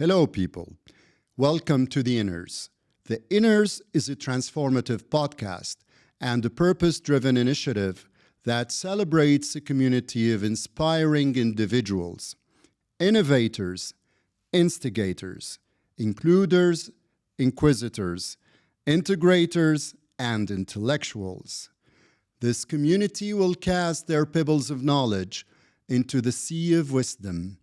Hello, people. Welcome to The Inners. The Inners is a transformative podcast and a purpose-driven initiative that celebrates a community of inspiring individuals, innovators, instigators, includers, inquisitors, integrators, and intellectuals. This community will cast their pebbles of knowledge into the sea of wisdom,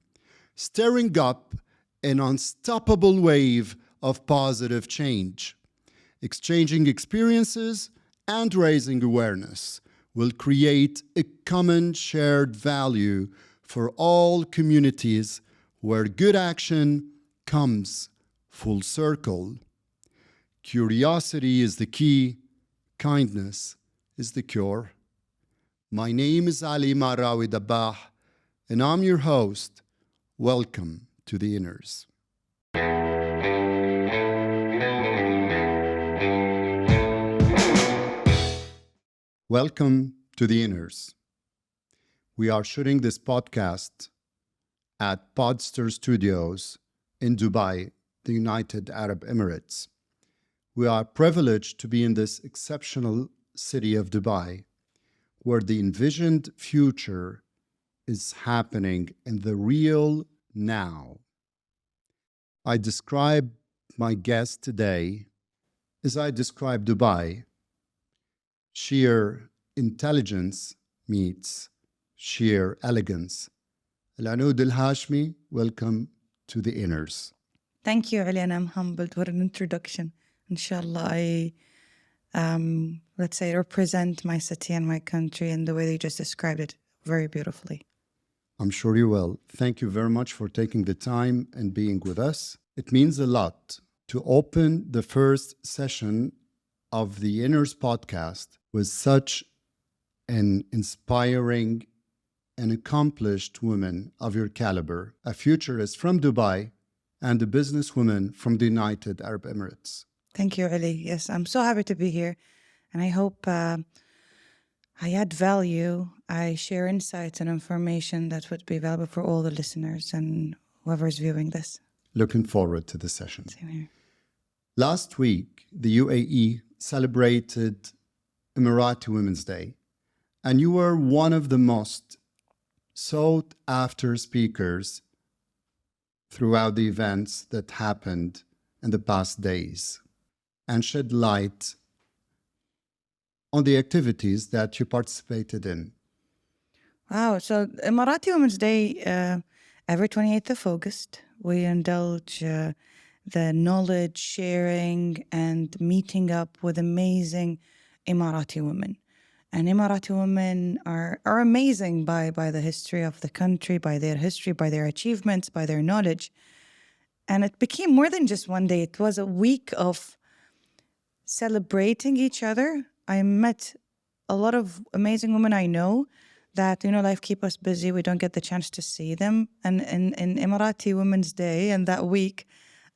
stirring up an unstoppable wave of positive change. Exchanging experiences and raising awareness will create a common shared value for all communities where good action comes full circle. Curiosity is the key, kindness is the cure. My name is Ali Marawi Dabbah, and I'm your host. Welcome to The Inners. Welcome to The Inners. We are shooting this podcast at Podster Studios in Dubai, the United Arab Emirates. We are privileged to be in this exceptional city of Dubai, where the envisioned future is happening in the real now. I describe my guest today as I describe Dubai. Sheer intelligence meets sheer elegance. Anoud Al Hashmi, welcome to The Inners. Thank you, Ali, and I'm humbled. What an introduction. Inshallah, I, let's say, represent my city and my country in the way that you just described it very beautifully. I'm sure you will. Thank you very much for taking the time and being with us. It means a lot to open the first session of the Inners podcast with such an inspiring and accomplished woman of your caliber, a futurist from Dubai and a businesswoman from the United Arab Emirates. Thank you, Ali. Yes, I'm so happy to be here. And I hope I add value. I share insights and information that would be valuable for all the listeners and whoever's viewing this. Looking forward to the session. Same here. Last week, the UAE celebrated Emirati Women's Day, and you were one of the most sought after speakers throughout the events that happened in the past days and shed light on the activities that you participated in. Wow. So Emirati Women's Day, every 28th of August, we indulge the knowledge sharing and meeting up with amazing Emirati women. And Emirati women are amazing by the history of the country, by their history, by their achievements, by their knowledge. And it became more than just one day. It was a week of celebrating each other. I met a lot of amazing women I know that, life keep us busy. We don't get the chance to see them. And in Emirati Women's Day and that week,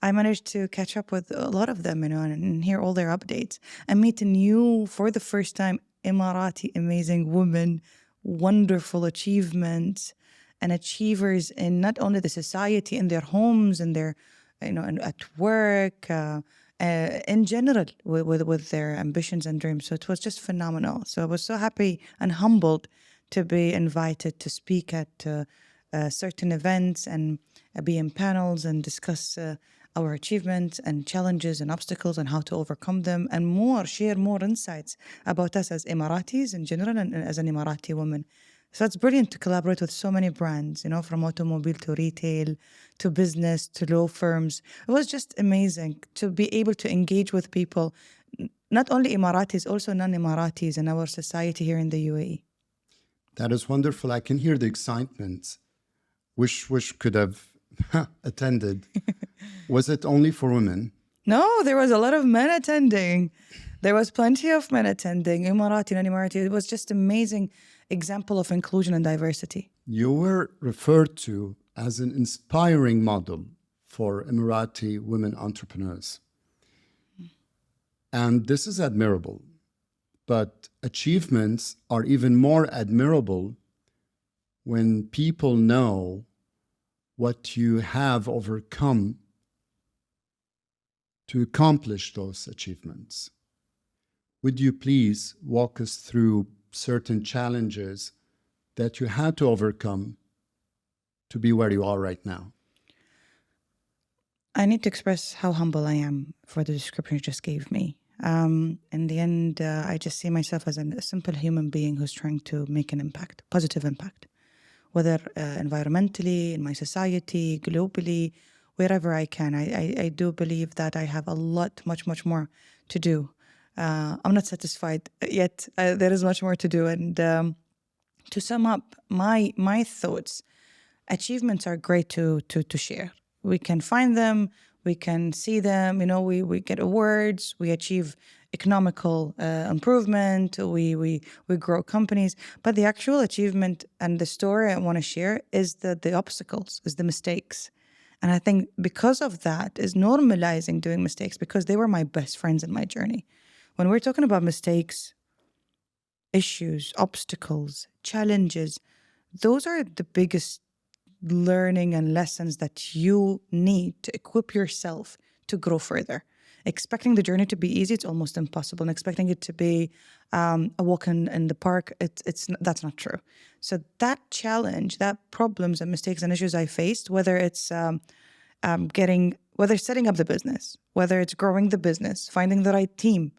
I managed to catch up with a lot of them, and hear all their updates and meet new, for the first time, Emirati amazing women, wonderful achievements and achievers in not only the society, in their homes, in their, and at work, in general, with their ambitions and dreams. So it was just phenomenal. So I was so happy and humbled to be invited to speak at certain events and be in panels and discuss our achievements and challenges and obstacles and how to overcome them, and share more insights about us as Emiratis in general and as an Emirati woman. So it's brilliant to collaborate with so many brands, from automobile to retail, to business, to law firms. It was just amazing to be able to engage with people, not only Emiratis, also non-Emiratis in our society here in the UAE. That is wonderful. I can hear the excitement. Wish could have attended. Was it only for women? No, there was a lot of men attending. There was plenty of men attending, Emirati, non-Emirati. It was just amazing example of inclusion and diversity. You were referred to as an inspiring model for Emirati women entrepreneurs. And this is admirable. But achievements are even more admirable when people know what you have overcome to accomplish those achievements. Would you please walk us through certain challenges that you had to overcome to be where you are right now? I need to express how humble I am for the description you just gave me. In the end, I just see myself as a simple human being who's trying to make an impact, positive impact, whether environmentally, in my society, globally, wherever I can. I do believe that I have a lot, much more to do. I'm not satisfied yet. There is much more to do. And to sum up my thoughts, achievements are great to share. We can find them, we can see them, we get awards, we achieve economical improvement, we grow companies. But the actual achievement and the story I want to share is the obstacles, is the mistakes. And I think because of that is normalizing doing mistakes, because they were my best friends in my journey. When we're talking about mistakes, issues, obstacles, challenges, those are the biggest learning and lessons that you need to equip yourself to grow further. Expecting the journey to be easy, it's almost impossible. And expecting it to be a walk in the park, that's not true. So that challenge, that problems and mistakes and issues I faced, whether it's whether it's setting up the business, whether it's growing the business, finding the right team,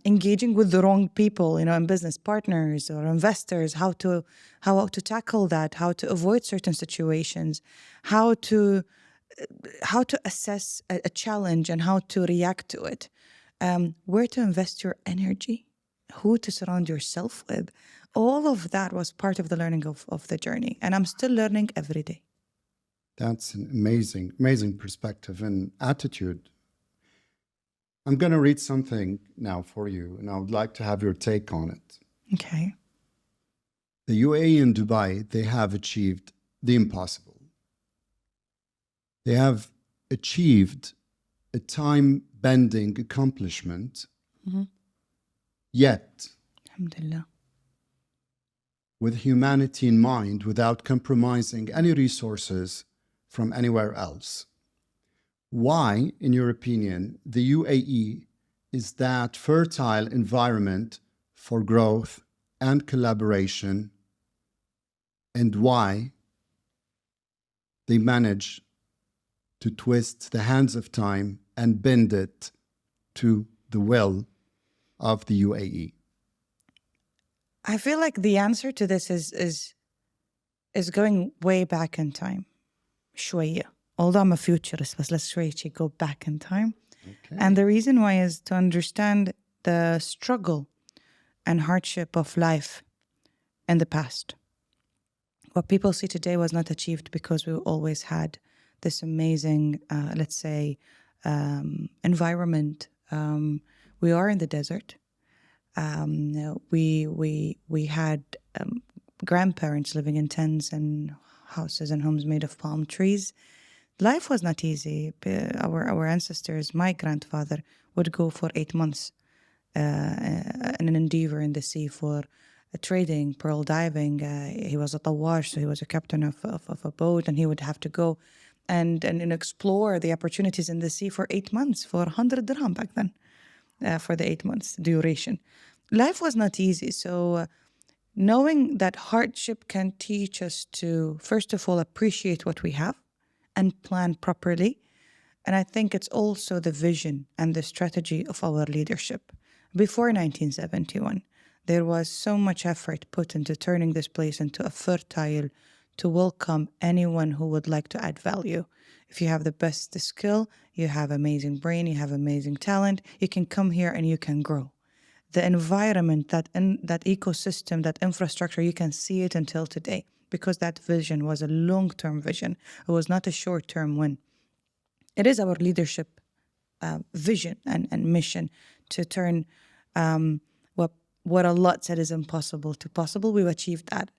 engaging with the wrong people, in business partners or investors, how to tackle that, how to avoid certain situations, how to assess a challenge and how to react to it, where to invest your energy, who to surround yourself with. All of that was part of the learning of the journey, and I'm still learning every day. That's an amazing perspective and attitude. I'm going to read something now for you, and I would like to have your take on it. Okay. The UAE and Dubai, they have achieved the impossible. They have achieved a time-bending accomplishment, yet, Alhamdulillah, with humanity in mind, without compromising any resources from anywhere else. Why, in your opinion, the UAE is that fertile environment for growth and collaboration, and why they manage to twist the hands of time and bend it to the will of the UAE? I feel like the answer to this is going way back in time. شوية. Although I'm a futurist, but let's actually go back in time. Okay. And the reason why is to understand the struggle and hardship of life in the past. What people see today was not achieved because we always had this amazing, let's say, environment. We are in the desert. We had grandparents living in tents and houses and homes made of palm trees. Life was not easy. Our ancestors, my grandfather, would go for 8 months in an endeavor in the sea for trading, pearl diving. He was a tawash, so he was a captain of a boat, and he would have to go and explore the opportunities in the sea for 8 months, for 100 dirham back then, for the 8 months duration. Life was not easy, so knowing that hardship can teach us to, first of all, appreciate what we have and plan properly. And I think it's also the vision and the strategy of our leadership. Before 1971, there was so much effort put into turning this place into a fertile to welcome anyone who would like to add value. If you have the best skill, you have amazing brain, you have amazing talent, you can come here and you can grow. The environment, that ecosystem, that infrastructure, you can see it until today, because that vision was a long-term vision. It was not a short-term win. It is our leadership vision and mission to turn what a lot said is impossible to possible. We've achieved that.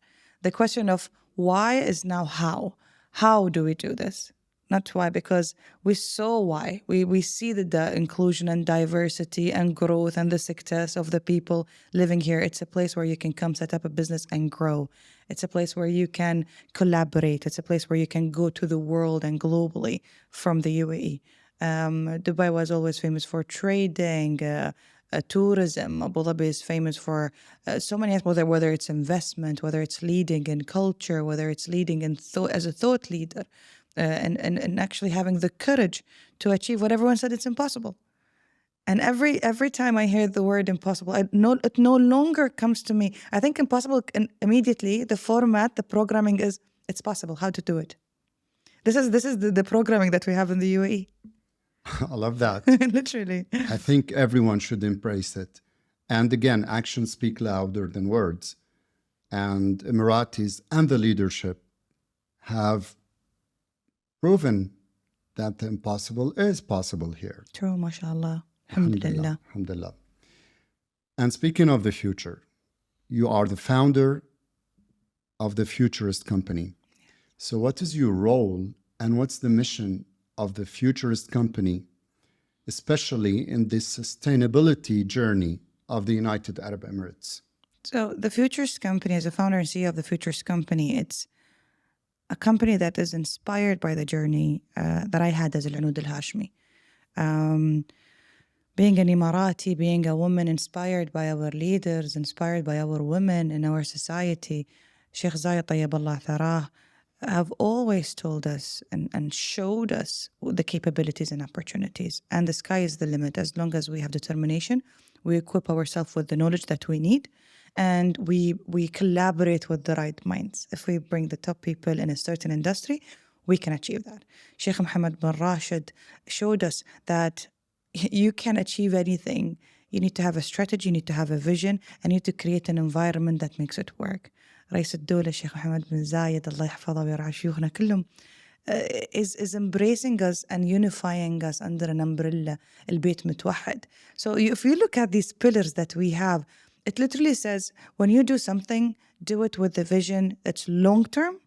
The question of why is now how. How do we do this? Not why, because we saw why. We see the inclusion and diversity and growth and the success of the people living here. It's a place where you can come set up a business and grow. It's a place where you can collaborate. It's a place where you can go to the world and globally from the UAE. Dubai was always famous for trading, tourism. Abu Dhabi is famous for so many aspects, whether it's investment, whether it's leading in culture, whether it's leading in as a thought leader, and actually having the courage to achieve what everyone said it's impossible. And every time I hear the word impossible, it no longer comes to me. I think impossible, and immediately the format, the programming is it's possible. How to do it? This is the programming that we have in the UAE. I love that. Literally. I think everyone should embrace it. And again, actions speak louder than words. And Emiratis and the leadership have proven that the impossible is possible here. True, mashallah. Alhamdulillah. Alhamdulillah. And speaking of the future, you are the founder of the Futurist Company. So what is your role and what's the mission of the Futurist Company, especially in this sustainability journey of the United Arab Emirates? So the Futurist Company, as a founder and CEO of the Futurist Company, it's a company that is inspired by the journey that I had as Anoud Al Hashmi. Being an Emirati, being a woman inspired by our leaders, inspired by our women in our society, Sheikh Zayed Tayyib Tharah, have always told us and showed us the capabilities and opportunities. And the sky is the limit. As long as we have determination, we equip ourselves with the knowledge that we need, and we collaborate with the right minds. If we bring the top people in a certain industry, we can achieve that. Sheikh Mohammed bin Rashid showed us that you can achieve anything. You need to have a strategy, you need to have a vision, and you need to create an environment that makes it work. رئيس الدولة الشيخ محمد بن زايد الله يحفظه ويرعى شيوخنا كلهم is embracing us and unifying us under an umbrella البيت متوحد. So if you look at these pillars that we have, it literally says when you do something, do it with the vision that's long term.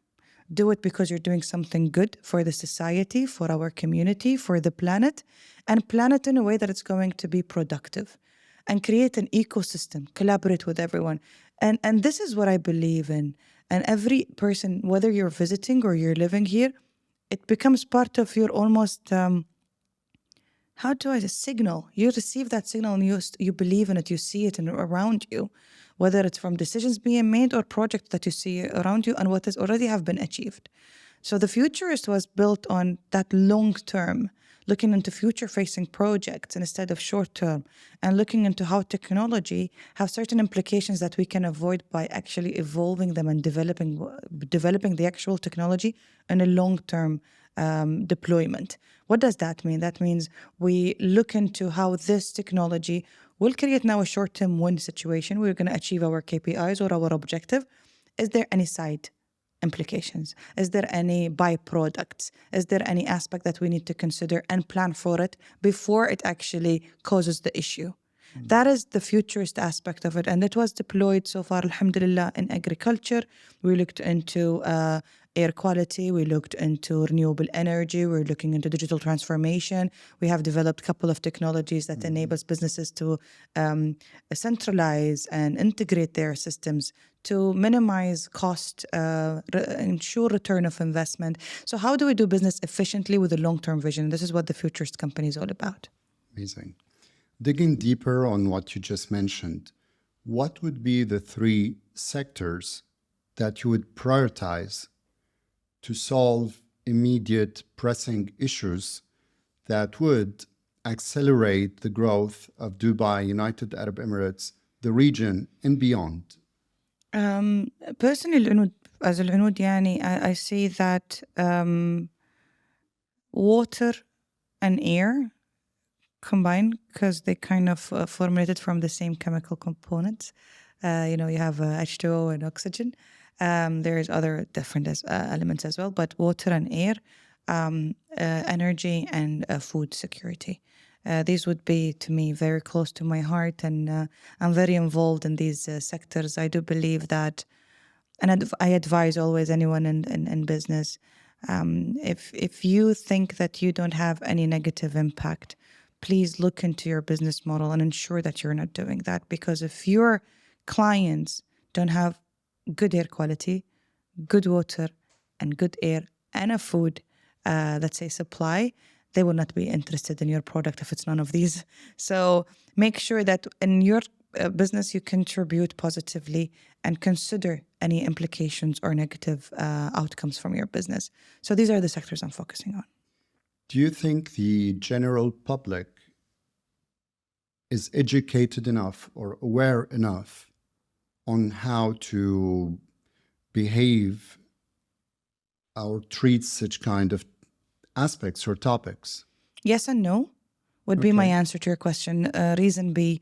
Do it because you're doing something good for the society, for our community, for the planet, and plan it in a way that it's going to be productive. And create an ecosystem, collaborate with everyone. And this is what I believe in. And every person, whether you're visiting or you're living here, it becomes part of your almost, how do I say, signal. You receive that signal and you believe in it, you see it around you, whether it's from decisions being made or projects that you see around you and what has already have been achieved. So the Futurist was built on that long term, looking into future-facing projects instead of short-term, and looking into how technology have certain implications that we can avoid by actually evolving them and developing the actual technology in a long-term deployment. What does that mean? That means we look into how this technology will create now a short-term win situation. We're going to achieve our KPIs or our objective. Is there any side implications? Is there any byproducts? Is there any aspect that we need to consider and plan for it before it actually causes the issue? That is the futurist aspect of it. And it was deployed so far, alhamdulillah, in agriculture. We looked into air quality. We looked into renewable energy. We're looking into digital transformation. We have developed a couple of technologies that enables businesses to centralize and integrate their systems to minimize cost, ensure return of investment. So how do we do business efficiently with a long-term vision? This is what the Futurist Company is all about. Amazing. Digging deeper on what you just mentioned, what would be the 3 sectors that you would prioritize to solve immediate pressing issues that would accelerate the growth of Dubai, United Arab Emirates, the region, and beyond? Personally, as Anoud, يعني, I see that water and air combined because they kind of formulated from the same chemical components. You have H2O and oxygen. There's other different elements as well, but water and air, energy and food security. These would be, to me, very close to my heart, and I'm very involved in these sectors. I do believe that, and I advise always anyone in business, if you think that you don't have any negative impact, please look into your business model and ensure that you're not doing that. Because if your clients don't have good air quality, good water, and good air, and a food, let's say, supply, they will not be interested in your product if it's none of these. So make sure that in your business you contribute positively and consider any implications or negative outcomes from your business. So these are the sectors I'm focusing on. Do you think the general public is educated enough or aware enough on how to behave or treat such kind of aspects or topics? Yes and no would be my answer to your question. Reason be,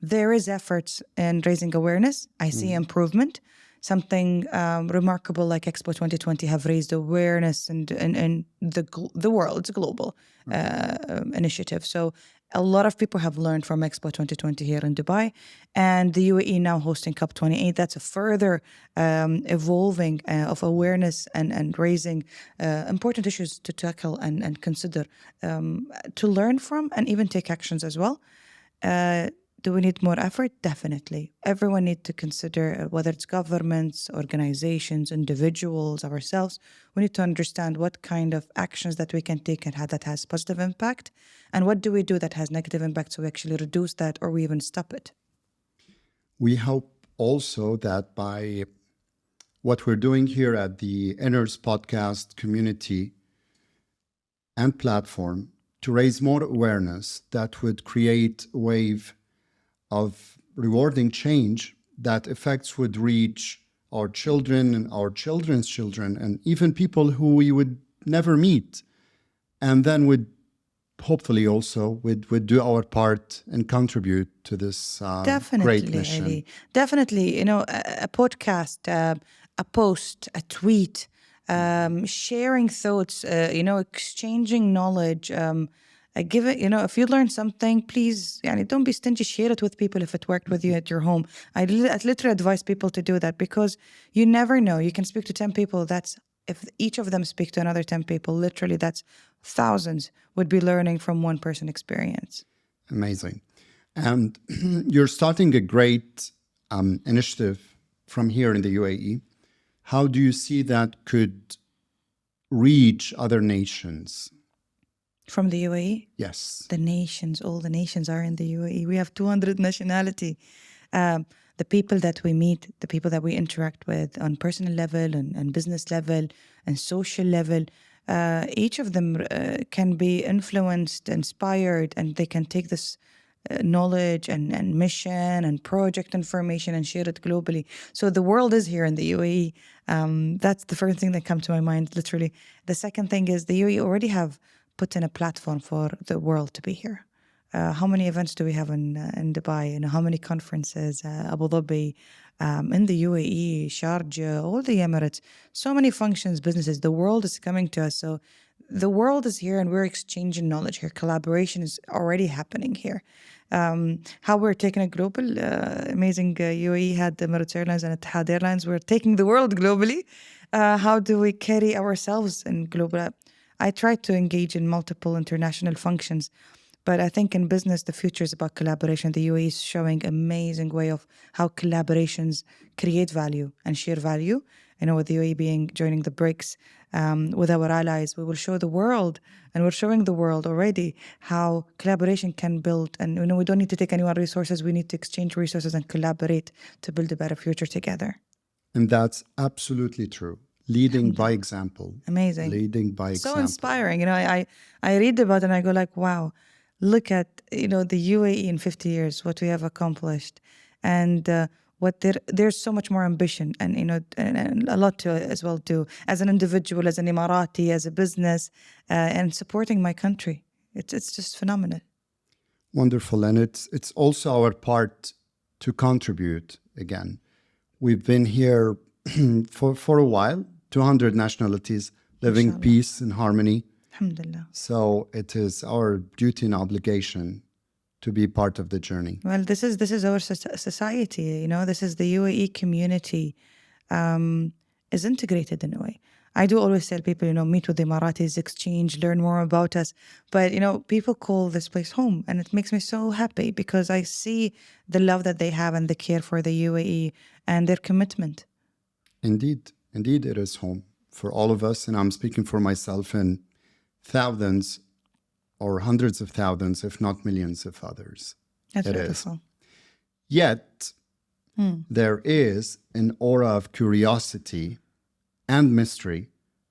there is efforts in raising awareness. I see improvement. Something remarkable like Expo 2020 have raised awareness and the world. It's a global initiative. So a lot of people have learned from Expo 2020 here in Dubai, and the UAE now hosting COP28. That's a further evolving of awareness and raising important issues to tackle and consider, to learn from and even take actions as well. Do we need more effort? Definitely. Everyone needs to consider whether it's governments, organizations, individuals, ourselves. We need to understand what kind of actions that we can take and how that has positive impact, and what do we do that has negative impact so we actually reduce that or we even stop it. We hope also that by what we're doing here at the Inners podcast community and platform to raise more awareness, that would create a wave of rewarding change that effects would reach our children and our children's children and even people who we would never meet, and then would hopefully also would do our part and contribute to this great mission. Ali. Definitely, a podcast, a post, a tweet, sharing thoughts, exchanging knowledge, give it, if you learn something, please, don't be stingy, share it with people if it worked with you at your home. I literally advise people to do that because you never know. You can speak to 10 people. If each of them speak to another 10 people, literally that's thousands would be learning from one person experience. Amazing. And you're starting a great initiative from here in the UAE. How do you see that could reach other nations? From the UAE? Yes. All the nations are in the UAE. We have 200 nationality. The people that we meet, the people that we interact with on personal level and business level and social level, each of them can be influenced, inspired, and they can take this knowledge and mission and project information and share it globally. So the world is here in the UAE. That's the first thing that comes to my mind, literally. The second thing is the UAE already have put in a platform for the world to be here. How many events do we have in Dubai? How many conferences? Abu Dhabi, in the UAE, Sharjah, all the Emirates. So many functions, businesses. The world is coming to us. So the world is here and we're exchanging knowledge here. Collaboration is already happening here. How we're taking it global. Amazing. UAE had the Emirates Airlines and Etihad Airlines. We're taking the world globally. How do we carry ourselves in global? I try to engage in multiple international functions, but I think in business, the future is about collaboration. The UAE is showing amazing way of how collaborations create value and share value. With the UAE joining the BRICS, with our allies, we will show the world, and we're showing the world already how collaboration can build. And we don't need to take anyone's resources. We need to exchange resources and collaborate to build a better future together. And that's absolutely true. Leading by example. Amazing. Leading by example. So inspiring. I read about it and I go like, wow, look at, the UAE in 50 years, what we have accomplished. And there's so much more ambition and, and a lot to as well do as an individual, as an Emirati, as a business, and supporting my country. It's just phenomenal. Wonderful. And it's also our part to contribute again. We've been here for a while. 200 nationalities living Inshallah. Peace and harmony. Alhamdulillah. So it is our duty and obligation to be part of the journey. Well, this is our society. This is the UAE community is integrated in a way. I do always tell people, meet with the Emiratis, exchange, learn more about us. But, people call this place home, and it makes me so happy because I see the love that they have and the care for the UAE and their commitment. Indeed, it is home for all of us. And I'm speaking for myself and thousands or hundreds of thousands, if not millions of others. That's It is. beautiful. Yet, there is an aura of curiosity and mystery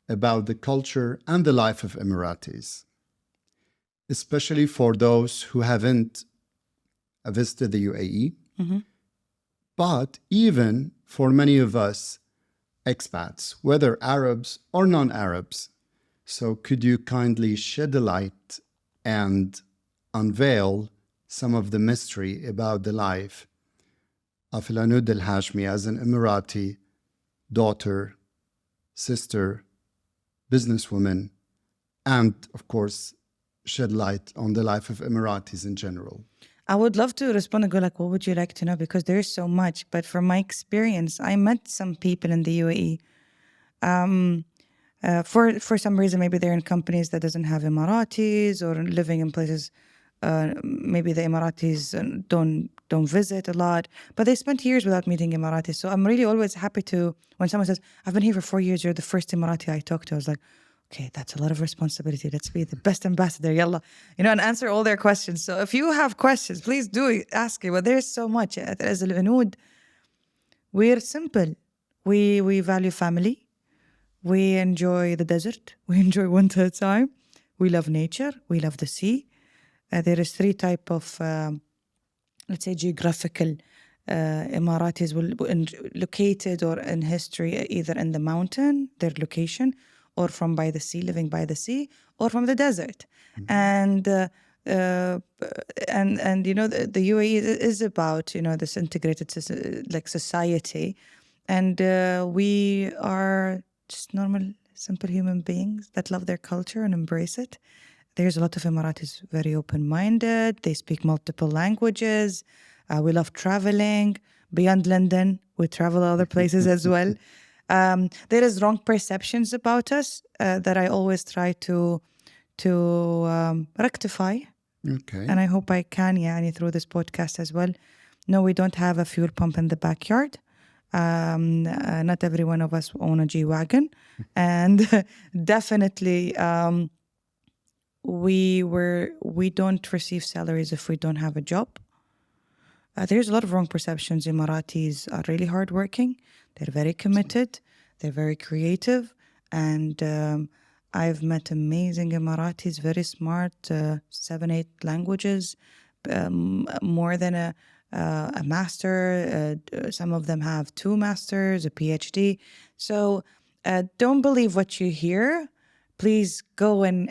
about the culture and the life of Emiratis, especially for those who haven't visited the UAE, but even for many of us expats, whether Arabs or non-Arabs. So could you kindly shed a light and unveil some of the mystery about the life of Anoud Al Hashmi as an Emirati daughter, sister, businesswoman, and of course, shed light on the life of Emiratis in general? I would love to respond and go like, what would you like to know? Because there's so much. But from my experience, I met some people in the UAE. For some reason, maybe they're in companies that doesn't have Emiratis, or living in places maybe the Emiratis don't visit a lot, but they spent years without meeting Emiratis. So I'm really always happy to, when someone says, I've been here for 4 years, you're the first Emirati I talked to. I was like, okay, that's a lot of responsibility. Let's be the best ambassador, yalla. And answer all their questions. So if you have questions, please do ask it. But there's so much. As Anoud, we're simple. We value family. We enjoy the desert. We enjoy winter time. We love nature. We love the sea. There is 3 type of, let's say, geographical Emiratis located or in history, either in the mountain, their location, or from by the sea, living by the sea, or from the desert. And the UAE is about, this integrated society. And we are just normal, simple human beings that love their culture and embrace it. There's a lot of Emiratis very open-minded. They speak multiple languages. We love traveling. Beyond London, we travel other places as well. There is wrong perceptions about us that I always try to rectify. Okay. And I hope I can, through this podcast as well. No, we don't have a fuel pump in the backyard. Not every one of us own a G-Wagon. And definitely... we don't receive salaries if we don't have a job. There's a lot of wrong perceptions. Emiratis are really hardworking. They're very committed. They're very creative. And I've met amazing Emiratis, very smart, 7, 8 languages, more than a master. Some of them have 2 masters, a PhD. So don't believe what you hear. Please go and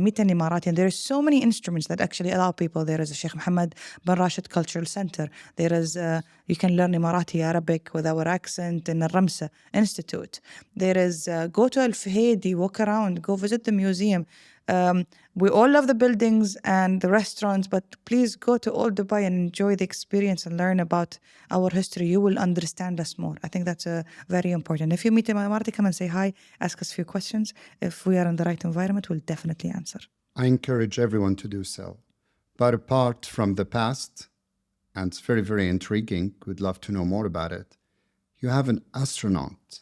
meet an Emirati. And there are so many instruments that actually allow people. There is a Sheikh Mohammed bin Rashid Cultural Center. There is, you can learn Emirati Arabic with our accent in Al Ramsa Institute. There is, go to Al Fahedi, walk around, go visit the museum. We all love the buildings and the restaurants, but please go to Old Dubai and enjoy the experience and learn about our history. You will understand us more. I think that's very important. If you meet an Emirati, come and say hi, ask us a few questions. If we are in the right environment, we'll definitely answer. I encourage everyone to do so. But apart from the past, and it's very, very intriguing, we'd love to know more about it, you have an astronaut.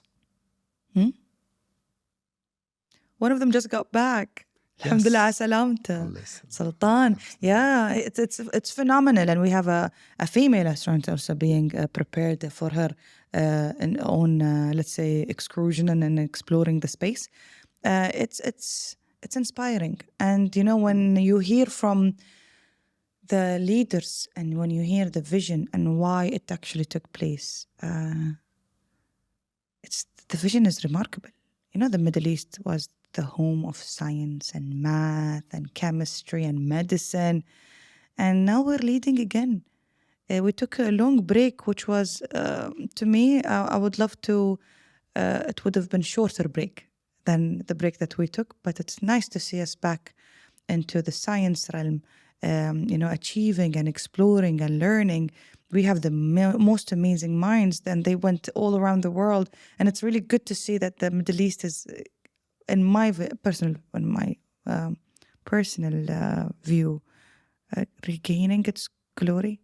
One of them just got back. Yes. Alhamdulillah ala salamta. Sultan. Yeah, it's phenomenal. And we have a female astronaut also being prepared for her own, let's say, excursion and exploring the space. It's inspiring. And, when you hear from the leaders and when you hear the vision and why it actually took place, the vision is remarkable. The Middle East was the home of science and math and chemistry and medicine. And now we're leading again. We took a long break, which was, to me, I would love to, it would have been shorter break than the break that we took. But it's nice to see us back into the science realm, achieving and exploring and learning. We have the most amazing minds, and they went all around the world. And it's really good to see that the Middle East is, in my personal view, regaining its glory,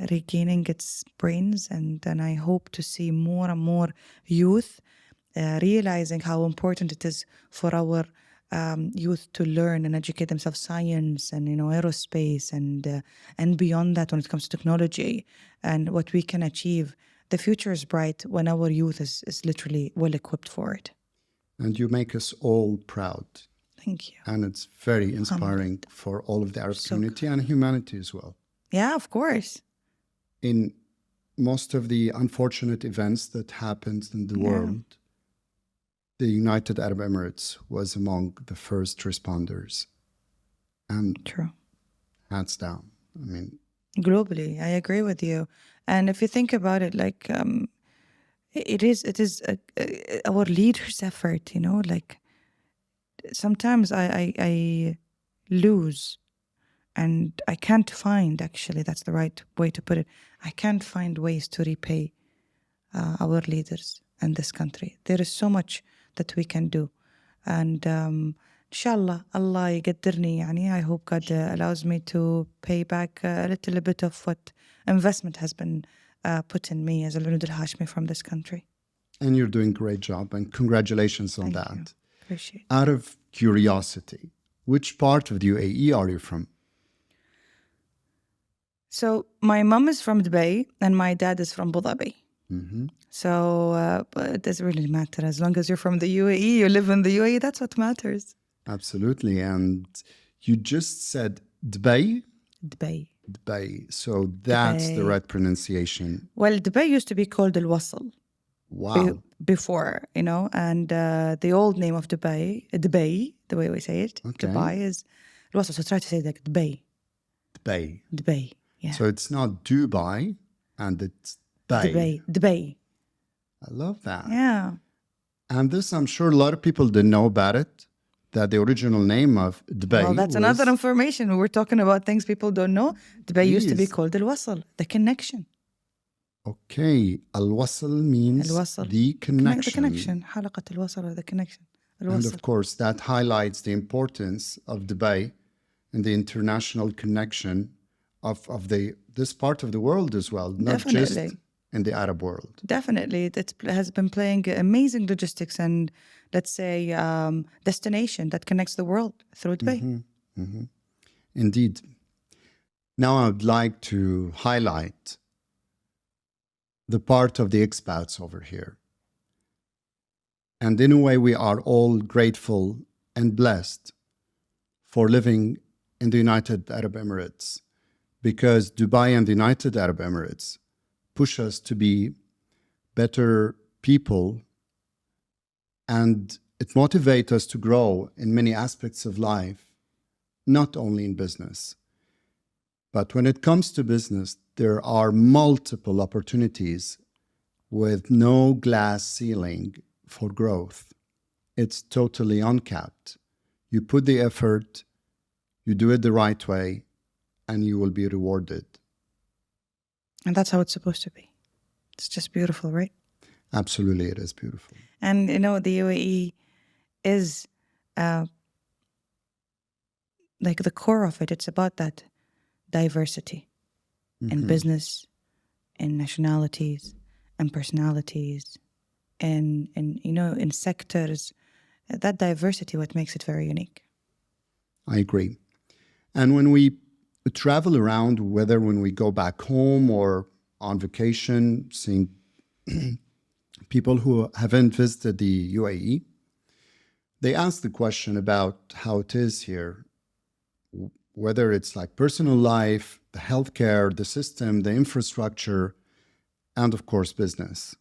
regaining its brains. And then I hope to see more and more youth realizing how important it is for our youth to learn and educate themselves science and aerospace and beyond that when it comes to technology and what we can achieve. The future is bright when our youth is literally well equipped for it. And you make us all proud. Thank you. And it's very inspiring for all of the Arab community and humanity as well. Yeah, of course. In most of the unfortunate events that happened in the world, the United Arab Emirates was among the first responders. And true. Hands down. I mean, globally, I agree with you. And if you think about it, like it is our leaders' effort. Like sometimes I lose, and I can't find. Actually, that's the right way to put it. I can't find ways to repay our leaders in this country. There is so much that we can do, and inshallah, Allah يقدرني يعني. I hope God allows me to pay back a little bit of what investment has been put in me as Anoud Al Hashmi from this country. And you're doing a great job, and congratulations on Thank that. you. Appreciate it. Out of curiosity, which part of the UAE are you from? So my mom is from Dubai and my dad is from Abu Dhabi. Mm-hmm. So but it doesn't really matter. As long as you're from the UAE, you live in the UAE, that's what matters. Absolutely. And you just said Dubai? Dubai. Dubai. So that's the Dubai. right pronunciation. Well, Dubai used to be called Al Wasl Wow. before, and the old name of Dubai, the way we say it, Okay. Dubai is Al Wasl. So try to say it like Dubai. Dubai. Dubai. Yeah. So it's not Dubai, and it's Dubai. Dubai. I love that. Yeah. And this, I'm sure a lot of people didn't know about it, that the original name of Dubai Well, that's another information. We're talking about things people don't know. Dubai used to be called Al Wasl, the connection. Okay. Al-Wasl means Al-Wasl. the connection. The connection. حلقة الوصل, or the connection. And الوصل. of course, that highlights the importance of Dubai and the international connection of this part of the world as well, not just in the Arab world. Definitely. It has been playing amazing logistics and, let's say, destination that connects the world through Dubai. Mm-hmm. Mm-hmm. Indeed. Now I would like to highlight the part of the expats over here. And in a way, we are all grateful and blessed for living in the United Arab Emirates, because Dubai and the United Arab Emirates push us to be better people, and it motivates us to grow in many aspects of life, not only in business. But when it comes to business, there are multiple opportunities with no glass ceiling for growth. It's totally uncapped. You put the effort, you do it the right way, and you will be rewarded. And that's how it's supposed to be. It's just beautiful, right? Absolutely, it is beautiful. And, the UAE is like the core of it. It's about that diversity in business, in nationalities, and personalities, and in sectors. That diversity, what makes it very unique. I agree. And when we travel around, whether when we go back home or on vacation, seeing people who haven't visited the UAE, they ask the question about how it is here, whether it's like personal life, the healthcare, the system, the infrastructure, and of course, business.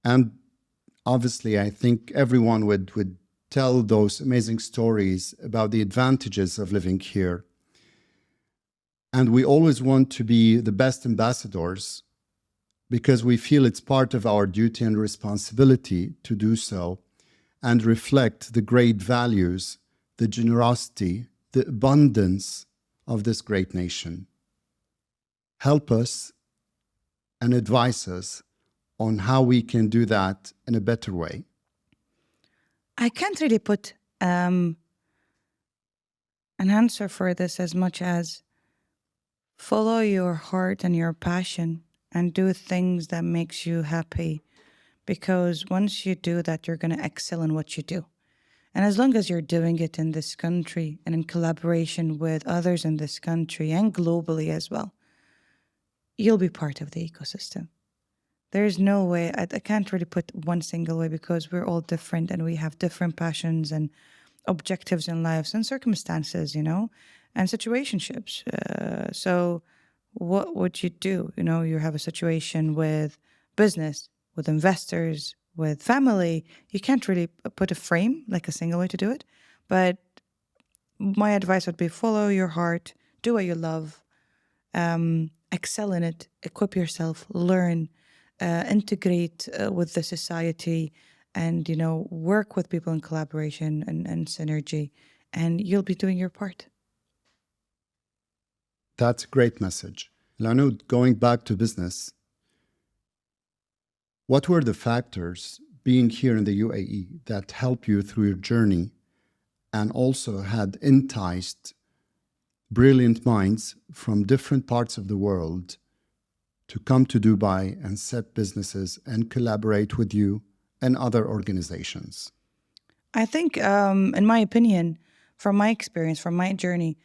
And obviously, I think everyone would tell those amazing stories about the advantages of living here. And we always want to be the best ambassadors because we feel it's part of our duty and responsibility to do so and reflect the great values, the generosity, the abundance of this great nation. Help us and advise us on how we can do that in a better way. I can't really put an answer for this as much as follow your heart and your passion and do things that makes you happy, because once you do that, you're going to excel in what you do. And as long as you're doing it in this country and in collaboration with others in this country and globally as well, you'll be part of the ecosystem. There's no way, I can't really put one single way because we're all different and we have different passions and objectives in lives and circumstances, and situationships. So what would you do? You have a situation with business, with investors, with family. You can't really put a frame, like a single way to do it. But my advice would be follow your heart, do what you love, excel in it, equip yourself, learn, integrate with the society, and work with people in collaboration and synergy, and you'll be doing your part. That's a great message. Anoud, going back to business, what were the factors being here in the UAE that helped you through your journey and also had enticed brilliant minds from different parts of the world to come to Dubai and set businesses and collaborate with you and other organizations? I think, in my opinion, from my experience, from my journey,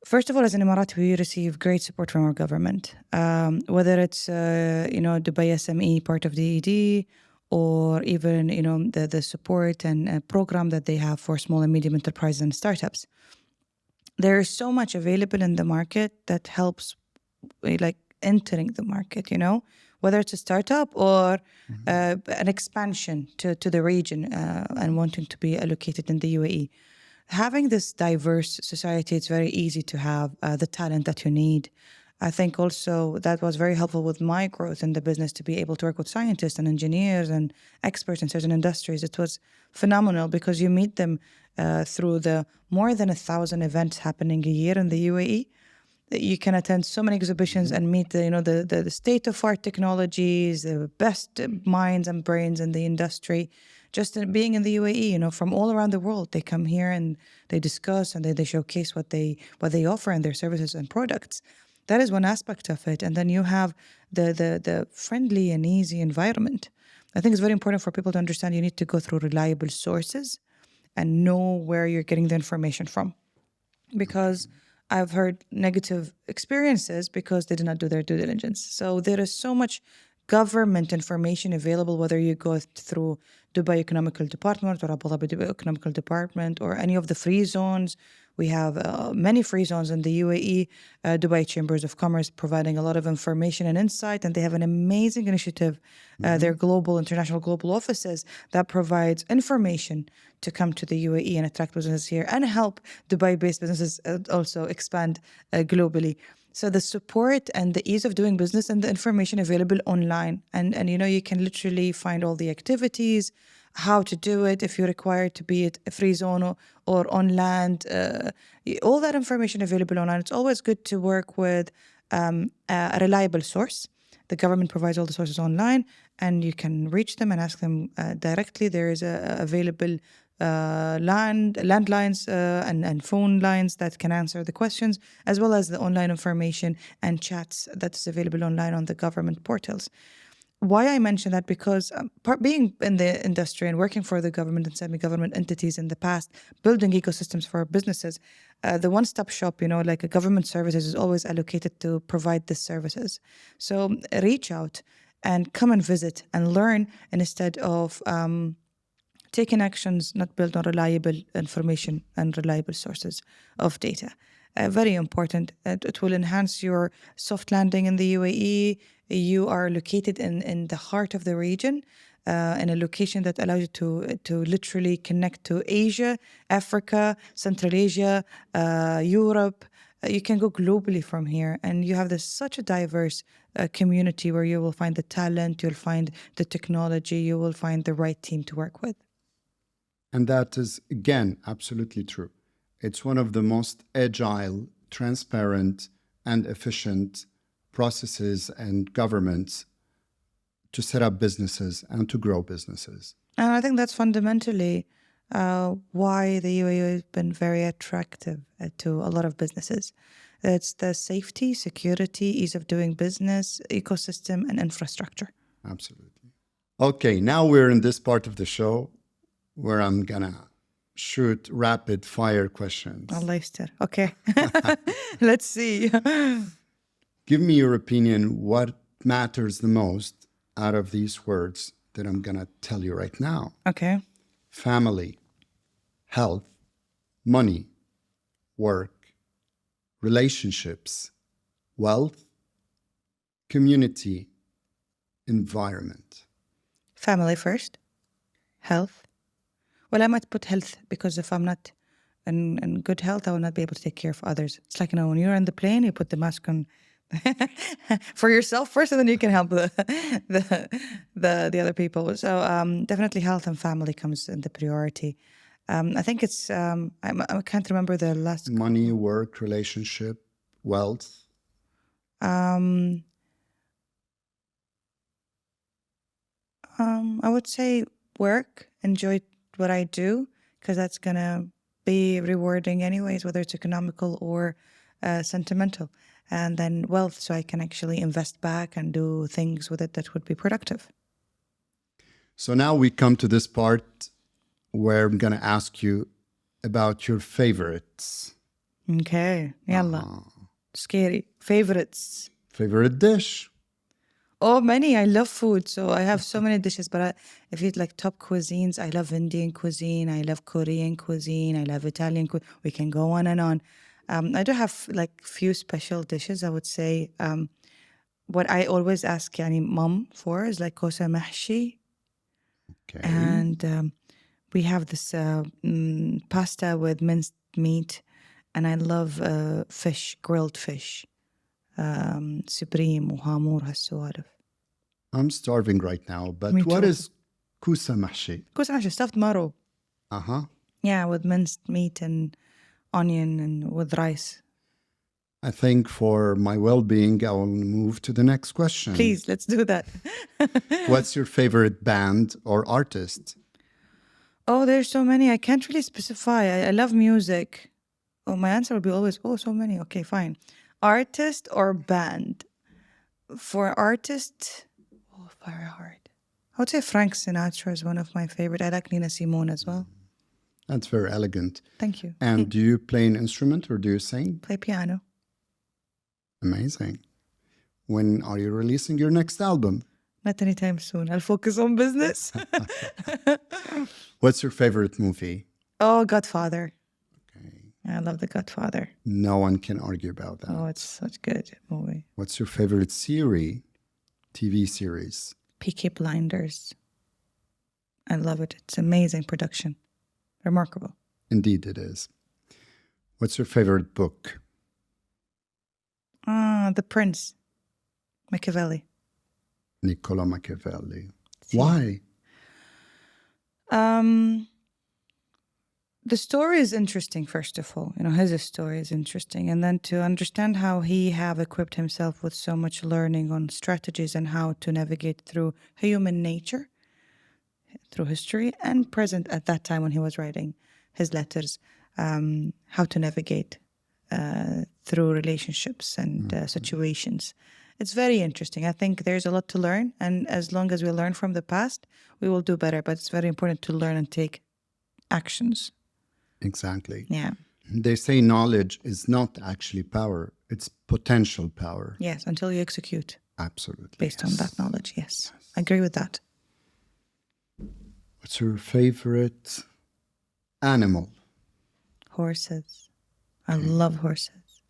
first of all, as an Emirati, we receive great support from our government, whether it's, Dubai SME, part of the ED, or even, the support and program that they have for small and medium enterprises and startups. There is so much available in the market that helps, like, entering the market, whether it's a startup or an expansion to the region and wanting to be allocated in the UAE. Having this diverse society, it's very easy to have the talent that you need. I think also that was very helpful with my growth in the business to be able to work with scientists and engineers and experts in certain industries. It was phenomenal because you meet them through the more than 1,000 events happening a year in the UAE. You can attend so many exhibitions and meet the state-of-art technologies, the best minds and brains in the industry. Just being in the UAE, from all around the world, they come here and they discuss and they showcase what they offer and their services and products. That is one aspect of it. And then you have the friendly and easy environment. I think it's very important for people to understand you need to go through reliable sources and know where you're getting the information from. Because I've heard negative experiences because they did not do their due diligence. So there is so much government information available, whether you go through Dubai Economical Department or Abu Dhabi Dubai Economical Department or any of the free zones. We have many free zones in the UAE, Dubai Chambers of Commerce providing a lot of information and insight, and they have an amazing initiative, their international global offices that provides information to come to the UAE and attract businesses here and help Dubai-based businesses also expand globally. So the support and the ease of doing business and the information available online. And you can literally find all the activities, how to do it, if you're required to be at a free zone or on land, all that information available online. It's always good to work with a reliable source. The government provides all the sources online and you can reach them and ask them directly. There is available landlines and phone lines that can answer the questions, as well as the online information and chats that's available online on the government portals. Why I mention that? Because being in the industry and working for the government and semi-government entities in the past, building ecosystems for businesses, the one-stop shop, like a government services is always allocated to provide these services. So reach out and come and visit and learn instead of taking actions not built on reliable information and reliable sources of data. Very important. It will enhance your soft landing in the UAE. You are located in the heart of the region, in a location that allows you to literally connect to Asia, Africa, Central Asia, Europe. You can go globally from here, and you have such a diverse community where you will find the talent, you'll find the technology, you will find the right team to work with. And that is, again, absolutely true. It's one of the most agile, transparent, and efficient processes and governments to set up businesses and to grow businesses. And I think that's fundamentally why the UAE has been very attractive to a lot of businesses. It's the safety, security, ease of doing business, ecosystem, and infrastructure. Absolutely. Okay, now we're in this part of the show where I'm gonna shoot rapid fire questions. Allah يستر. Okay. Let's see. Give me your opinion. What matters the most out of these words that I'm going to tell you right now? Okay. Family, health, money, work, relationships, wealth, community, environment. Family first. Health. Well, I might put health because if I'm not in good health, I will not be able to take care of others. It's like, when you're on the plane, you put the mask on for yourself first, and then you can help the other people. So definitely health and family comes in the priority. I think it's, I can't remember the last. Money, work, relationship, wealth. I would say work, enjoy what I do, because that's going to be rewarding anyways, whether it's economical or sentimental. And then wealth, so I can actually invest back and do things with it that would be productive. So now we come to this part where I'm going to ask you about your favorites. Okay. Yalla. Scary. Favorites. Favorite dish? Oh, many. I love food. So I have so many dishes. But if you like top cuisines, I love Indian cuisine. I love Korean cuisine. I love Italian cuisine. We can go on and on. I do have like few special dishes. I would say what I always ask mom for is like kosa mahshi. Okay. And we have this pasta with minced meat. And I love fish, grilled fish. Supreme وهامور هالسوالف. I'm starving right now, but Me what too. is kusa mahshi? Kosa mahshi, stuffed marrow. Uh-huh. Yeah, with minced meat and onion and with rice. I think for my well-being, I will move to the next question. Please, let's do that. What's your favorite band or artist? Oh, there's so many. I can't really specify. I love music. Oh, my answer will be always, so many. Okay, fine. Artist or band? For artist, very hard. I would say Frank Sinatra is one of my favorite. I like Nina Simone as well. That's very elegant. Thank you. And do you play an instrument or do you sing? Play piano. Amazing. When are you releasing your next album? Not anytime soon. I'll focus on business. What's your favorite movie? Oh, Godfather. Okay. I love The Godfather. No one can argue about that. Oh, it's such a good movie. What's your favorite series, TV series? Peaky Blinders. I love it. It's amazing production. Remarkable. Indeed it is. What's your favorite book? The Prince. Machiavelli. Niccolo Machiavelli. See. Why? The story is interesting, first of all. His story is interesting. And then to understand how he have equipped himself with so much learning on strategies and how to navigate through human nature, through history, and present at that time when he was writing his letters, how to navigate through relationships and situations. It's very interesting. I think there's a lot to learn. And as long as we learn from the past, we will do better. But it's very important to learn and take actions. Exactly. Yeah. They say knowledge is not actually power. It's potential power. Yes, until you execute. Absolutely. Based on that knowledge, yes. I agree with that. What's your favorite animal? Horses. I love horses.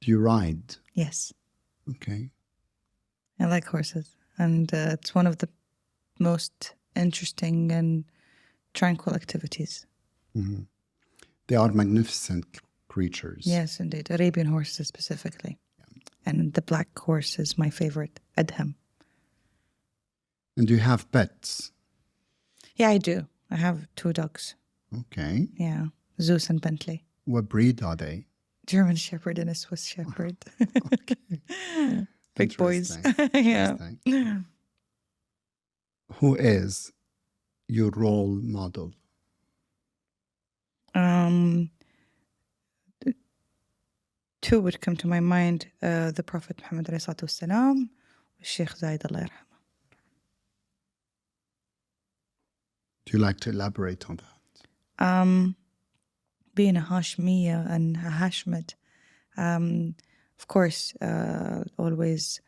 Do you ride? Yes. Okay. I like horses. And it's one of the most interesting and tranquil activities. Mm-hmm. They are magnificent creatures. Yes, indeed. Arabian horses specifically. Yeah. And the black horse is my favorite, Adham. And do you have pets? Yeah, I do. I have 2 dogs. Okay. Yeah, Zeus and Bentley. What breed are they? German Shepherd and a Swiss Shepherd. Okay. Big boys. Yeah. Yeah. Who is your role model? 2 would come to my mind. The Prophet Muhammad عليه الصلاة والسلام والشيخ زايد الله يرحمه. Do you like to elaborate on that? Being a Hashmiya and a Hashmid, of course, I'll always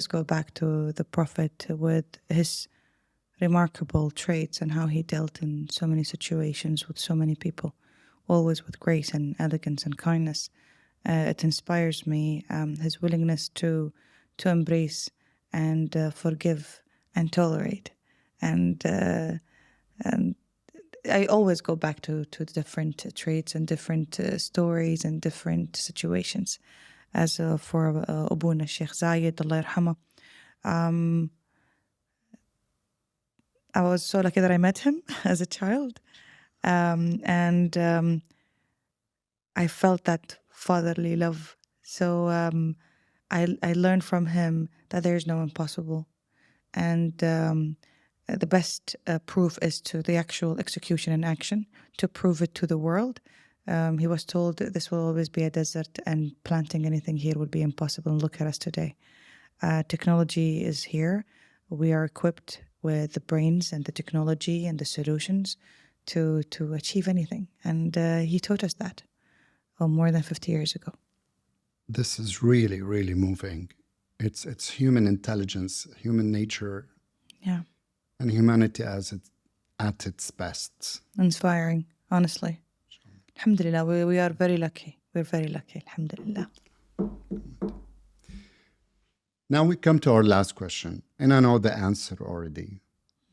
go back to the Prophet with his remarkable traits and how he dealt in so many situations with so many people, always with grace and elegance and kindness. It inspires me, his willingness to embrace and forgive and tolerate. And I always go back to different traits and different stories and different situations. As for Abuna Sheikh Zayed, Allah yarhamah, I was so lucky that I met him as a child. And I felt that fatherly love. So I learned from him that there is no impossible. And the best proof is to the actual execution and action, to prove it to the world. He was told that this will always be a desert and planting anything here would be impossible. And look at us today. Technology is here. We are equipped with the brains and the technology and the solutions to achieve anything. And he taught us that more than 50 years ago. This is really, really moving. It's human intelligence, human nature, yeah, and humanity at its best. Inspiring, honestly. Alhamdulillah, we are very lucky. We're very lucky, alhamdulillah. Now we come to our last question, and I know the answer already.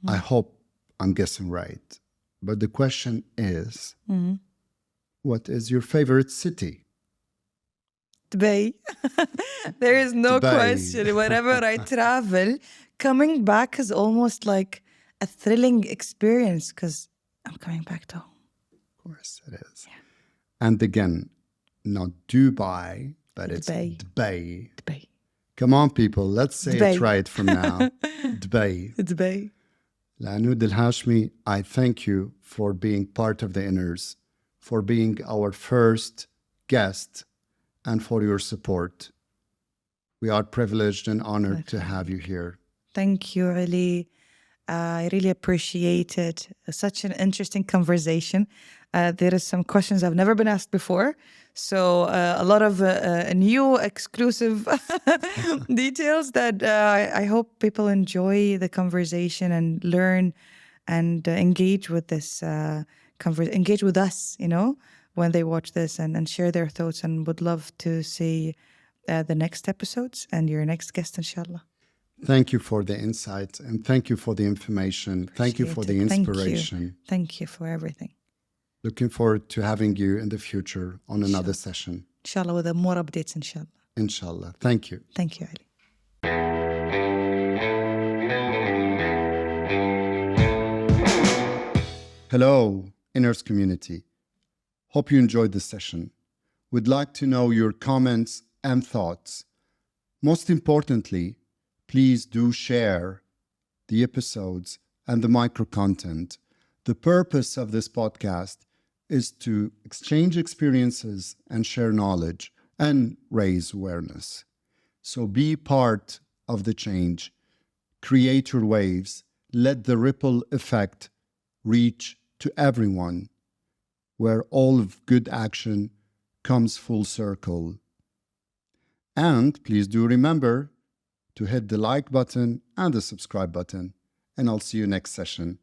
I hope I'm guessing right. But the question is, what is your favorite city? Dubai. There is no Dubai. question. Whenever I travel, coming back is almost like a thrilling experience because I'm coming back to home. Of course it is. Yeah. And again, not Dubai, but it's Dubai. Dubai. Come on, people, let's say Dubai. it right from now. Dubai. Dubai. Anoud Al Hashmi, I thank you for being part of the Inners, for being our first guest, and for your support. We are privileged and honored to have you here. Thank you, Ali. I really appreciate it. Such an interesting conversation. There is some questions I've never been asked before. So a lot of new exclusive details that I hope people enjoy the conversation and learn and engage with this engage with us, when they watch this and share their thoughts, and would love to see the next episodes and your next guest, inshallah. Thank you for the insight, and thank you for the information. Thank you for the inspiration. Thank you for everything. Looking forward to having you in the future on another session. Inshallah, with more updates, inshallah. Inshallah. Thank you. Thank you, Ali. Hello, Inners community. Hope you enjoyed this session. We'd like to know your comments and thoughts. Most importantly, please do share the episodes and the micro content. The purpose of this podcast is to exchange experiences and share knowledge and raise awareness. So be part of the change. Create your waves. Let the ripple effect reach to everyone, where all of good action comes full circle. And please do remember to hit the like button and the subscribe button. And I'll see you next session.